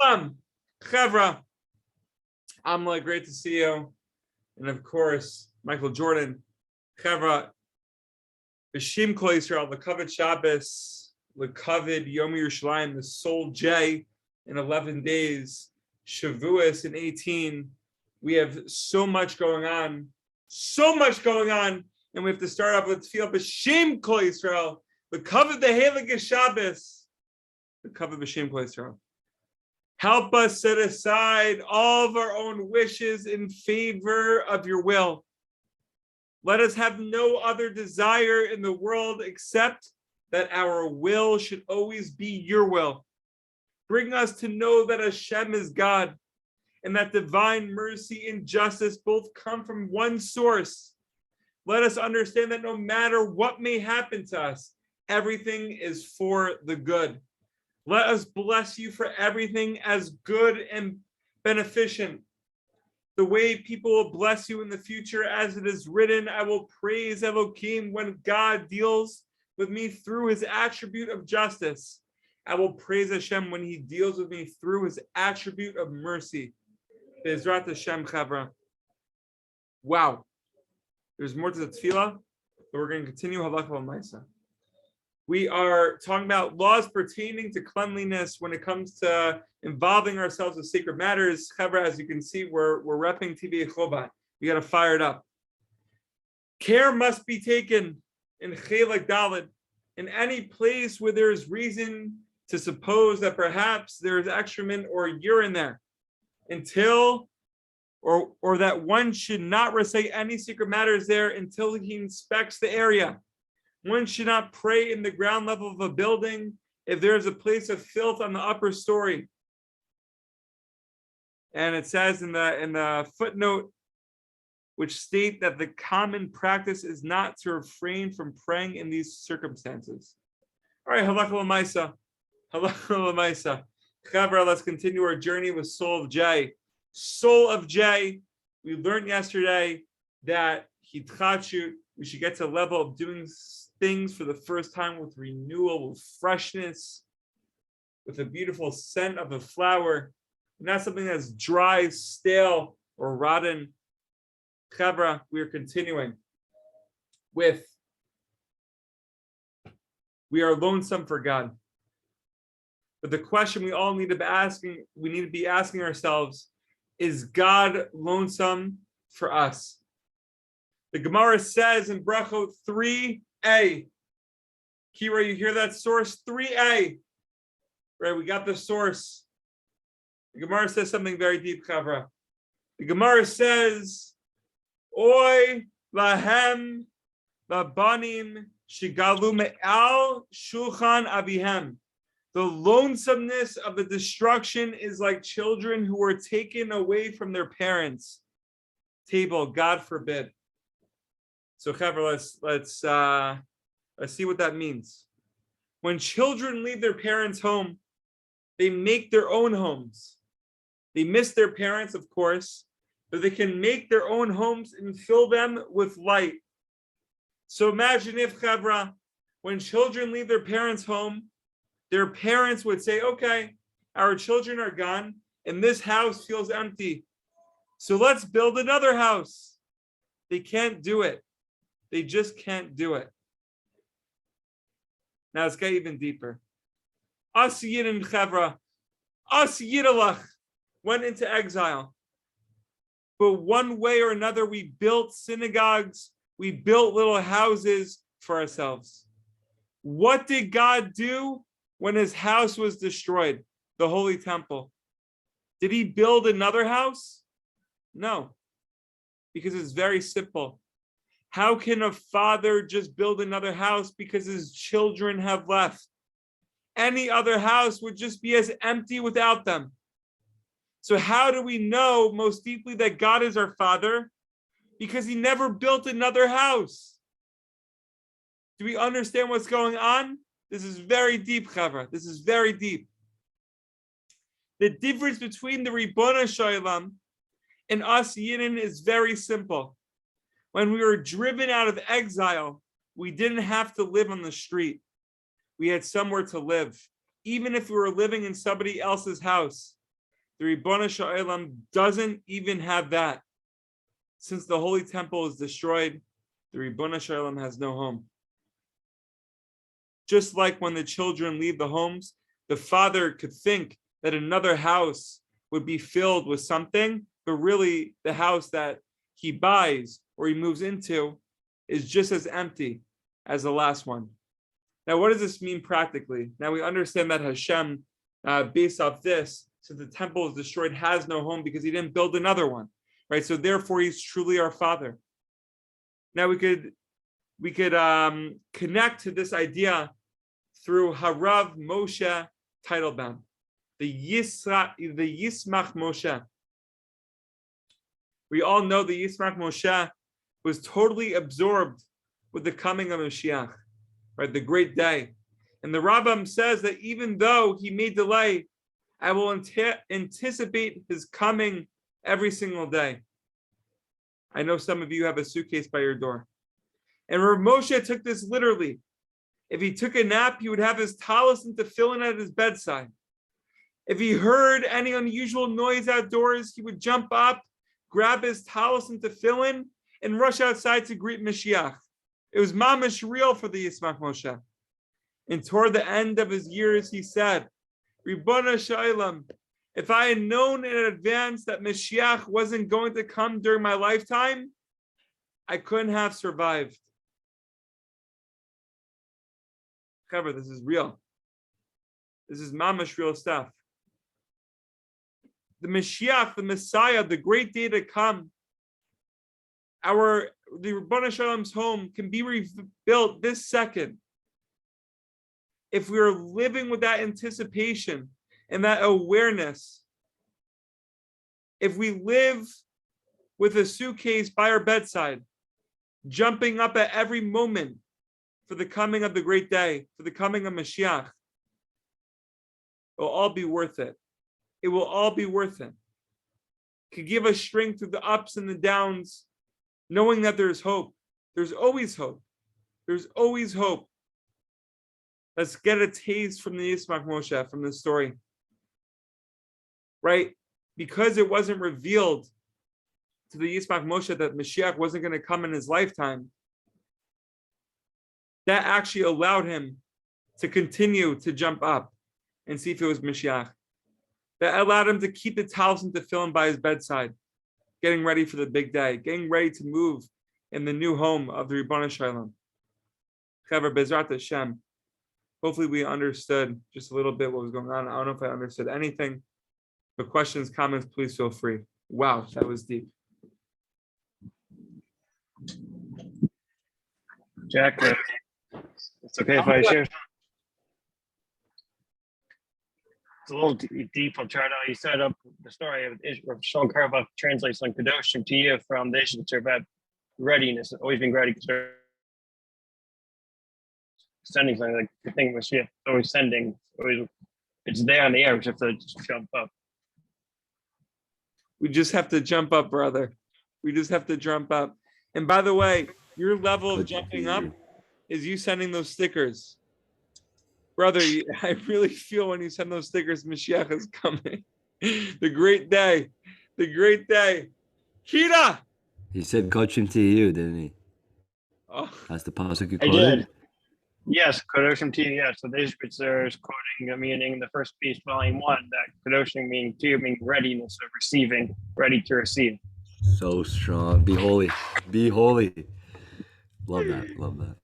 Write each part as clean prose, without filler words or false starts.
Slam. Chevra. Amla, great to see you. And of course, Michael Jordan. Chevra. B'Shim Kol Yisrael, L'Kavod Shabbos, L'Kavod Yom Yerushalayim, the Soul J in 11 days, Shavuos in 18. We have so much going on, and we have to start off with Tefillah B'Shim Kol Yisrael, L'Kavod the Heilige Shabbos, L'Kavod B'Shim Kol Yisrael. Help us set aside all of our own wishes in favor of your will. Let us have no other desire in the world except that our will should always be your will. Bring us to know that Hashem is God and that divine mercy and justice both come from one source. Let us understand that no matter what may happen to us, everything is for the good. Let us bless you for everything as good and beneficent. The way people will bless you in the future, as it is written, I will praise Elohim when God deals with me through his attribute of justice. I will praise Hashem when he deals with me through his attribute of mercy. Be'ezrat Hashem Chavra. Wow. There's more to the tefillah, but we're going to continue halakha l'maisa. We are talking about laws pertaining to cleanliness when it comes to involving ourselves with sacred matters. Chavra, as you can see, we're repping TV Chovat. We got to fire it up. Care must be taken in Chelek Daled, in any place where there is reason to suppose that perhaps there is excrement or urine there, until or that one should not recite any secret matters there until he inspects the area. One should not pray in the ground level of a building if there is a place of filth on the upper story. And it says in the footnote, which state that the common practice is not to refrain from praying in these circumstances. All right, halakha l'maisa. Halakha l'maisa. Chavra, let's continue our journey with Soul of J. Soul of J, we learned yesterday that hitchachut, we should get to the level of doing things for the first time with renewal, with freshness, with a beautiful scent of a flower, not something that's dry, stale, or rotten. Chavra, we are continuing with, we are lonesome for God. But the question we all need to be asking ourselves, is God lonesome for us? The Gemara says in Brachot 3a, Kira, you hear that source? 3a. Right, we got the source. The Gemara says something very deep, Chavra. The Gemara says, Oy lahem labanim shigalu me'al shulchan avihem. The lonesomeness of the destruction is like children who were taken away from their parents' table, God forbid. So, Chavra, let's see what that means. When children leave their parents' home, they make their own homes. They miss their parents, of course, but they can make their own homes and fill them with light. So imagine if, Chavra, when children leave their parents' home, their parents would say, okay, our children are gone and this house feels empty. So let's build another house. They can't do it. They just can't do it. Now let's get even deeper. Us Yidden Chavra, us Yiddelach went into exile. But one way or another, we built synagogues, we built little houses for ourselves. What did God do when his house was destroyed, the Holy Temple? Did he build another house? No, because it's very simple. How can a father just build another house because his children have left? Any other house would just be as empty without them. So how do we know most deeply that God is our Father? Because he never built another house. Do we understand what's going on? This is very deep, Chavra. This is very deep. The difference between the Ribbon Shalom and us Yidden is very simple. When we were driven out of exile, we didn't have to live on the street. We had somewhere to live. even if we were living in somebody else's house, the Ribono Shel Olam doesn't even have that. Since the Holy Temple is destroyed, the Ribono Shel Olam has no home. Just like when the children leave the homes, the father could think that another house would be filled with something, but really the house that he buys or he moves into is just as empty as the last one. Now, what does this mean practically? Now we understand that Hashem, based off this, since the temple is destroyed, has no home because he didn't build another one, right? So therefore, he's truly our Father. Now we could connect to this idea through Harav Moshe Teitelbaum, the Yismach Moshe. We all know the Yismach Moshe was totally absorbed with the coming of Mashiach, right? The great day. And the Rambam says that even though he may delay, I will anticipate his coming every single day. I know some of you have a suitcase by your door. And Rav Moshe took this literally. If he took a nap, he would have his talis and tefillin at his bedside. If he heard any unusual noise outdoors, he would jump up, grab his talis and tefillin, and rush outside to greet Mashiach. It was mamash real for the Yismach Moshe. And toward the end of his years, he said, Ribono Shel Olam, if I had known in advance that Mashiach wasn't going to come during my lifetime, I couldn't have survived. Cover, this is real. This is mamash real stuff. The Mashiach, the Messiah, the great day to come, the Ribono Shel Olam's home can be rebuilt this second. If we are living with that anticipation and that awareness, if we live with a suitcase by our bedside, jumping up at every moment for the coming of the great day, for the coming of Mashiach, it will all be worth it. It will all be worth it. It could give us strength through the ups and the downs, knowing that there's hope. There's always hope. There's always hope. Let's get a taste from the Yismach Moshe, from the story. Right? Because it wasn't revealed to the Yismach Moshe that Mashiach wasn't going to come in his lifetime, that actually allowed him to continue to jump up and see if it was Mashiach. That allowed him to keep the talis and tefillin by his bedside, getting ready for the big day, getting ready to move in the new home of the Ribono Shel Olam. Chaver, Bezrat Hashem. Hopefully we understood just a little bit what was going on. I don't know if I understood anything, but questions, comments, please feel free. Wow, that was deep. Jack, it's okay if I share. It's a little deep. I'll try to. You set up the story of Shon Karabakh translates on Kadoshim to you from the Ishmael about readiness, always being ready. Sending something like the thing was always sending. It's there on the air. We just have to jump up. We just have to jump up, brother. We just have to jump up. And by the way, your level of jumping up is you sending those stickers. Brother, I really feel when you send those stickers, Mashiach is coming. The great day. The great day. Kira! He said Kochim to you, didn't he? Oh. That's the pasuk you I quoted? did. Yes, Kadoshim T. Yes, so the Ishbitzer is quoting a meaning in the first piece, volume 1, that Kadoshim meaning to meaning readiness of receiving, ready to receive. So strong. Be holy. Be holy. Love that. Love that.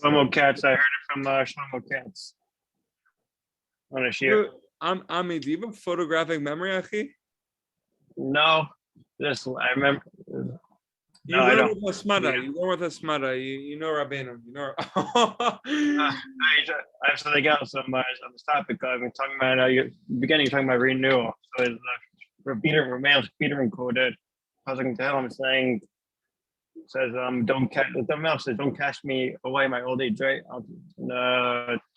Shlomo Katz, I heard it from Shlomo Katz on a shir. Ami, do you have a photographic memory, Achi? No, I remember. You No, I learn don't. with Hasmada. Yeah. You learn with Hasmada. You know Rabbeinu. You know. I have something else on this topic. I've been talking about beginning talking about renewal. So it's Peter quoted. I was going to tell him saying, says don't cast me away my old age, right? I'll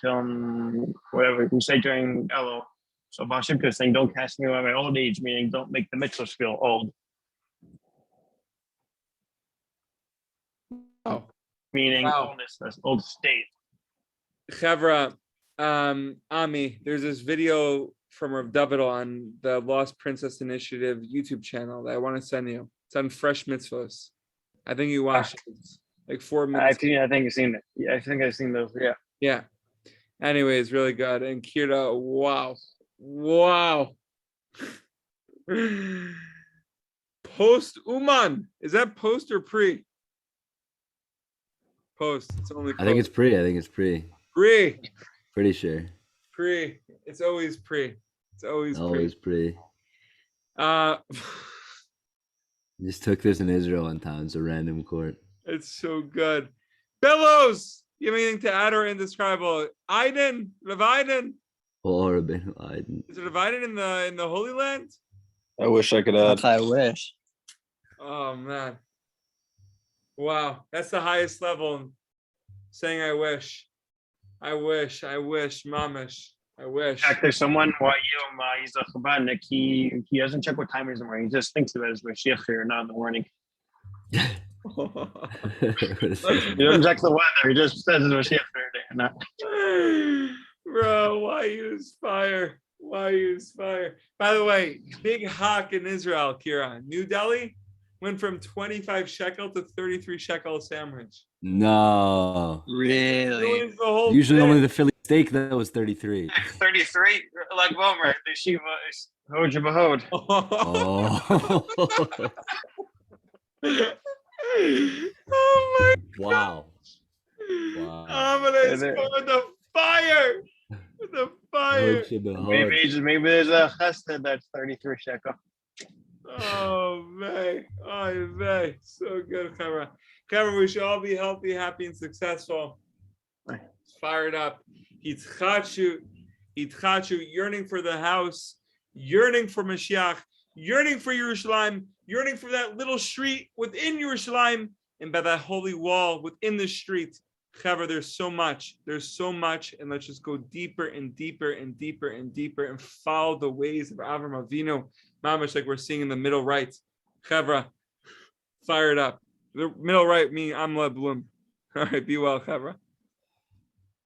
tell him whatever you say during Elul. So Bashimka is saying don't cast me away my old age, meaning don't make the mitzvahs feel old. Oh. Meaning Wow. oldness, that's old state. Chavra, Ami, there's this video from Rav David on the Lost Princess Initiative YouTube channel that I want to send you. It's on Fresh Mitzvos. I think you watched it. It's like 4 minutes. I think I've seen it. Yeah, I think I've seen those. Yeah. Yeah. Anyways, really good. And Kira, wow. Post Uman. Is that post or pre? Post. It's only post. I think it's pre. Pre. Pretty sure. Pre. It's always pre. It's always pre. Just took this in Israel one time. It's a random court. It's so good. Bellows. You have anything to add or indescribable? Aiden, Rav Aiden. Or Aiden. Is it Rav Aiden in the Holy Land? I wish I could add. I wish. Oh man. Wow, that's the highest level. Saying I wish, mamish. I wish. In fact, there's someone he's a Chabadnik. He doesn't check what time it is in the morning. He just thinks about his Mashiach here, not in the morning. He doesn't check the weather. He just says his Mashiach here. Bro, why use fire? Why use fire? By the way, big hawk in Israel, Kira. New Delhi went from 25 shekel to 33 shekel a sandwich. No. Really? Usually only the Philly steak that was 33. 33, like Bomer, the Shiva is Hod Jabahod. Oh my Wow. I'm gonna explode with the fire. With the fire. Maybe there's a chesed that's 33 shekel. Oh man. So good, Kara. Kara, we should all be healthy, happy, and successful. Fired up. Itchachu, yearning for the house, yearning for Mashiach, yearning for Yerushalayim, yearning for that little street within Yerushalayim, and by that holy wall within the street. Chaver, there's so much, and let's just go deeper and deeper and deeper and deeper and follow the ways of Avram Avinu, mamash, like we're seeing in the middle right. Chaver, fire it up. The middle right, me, Amla Bloom. All right, be well, Chaver.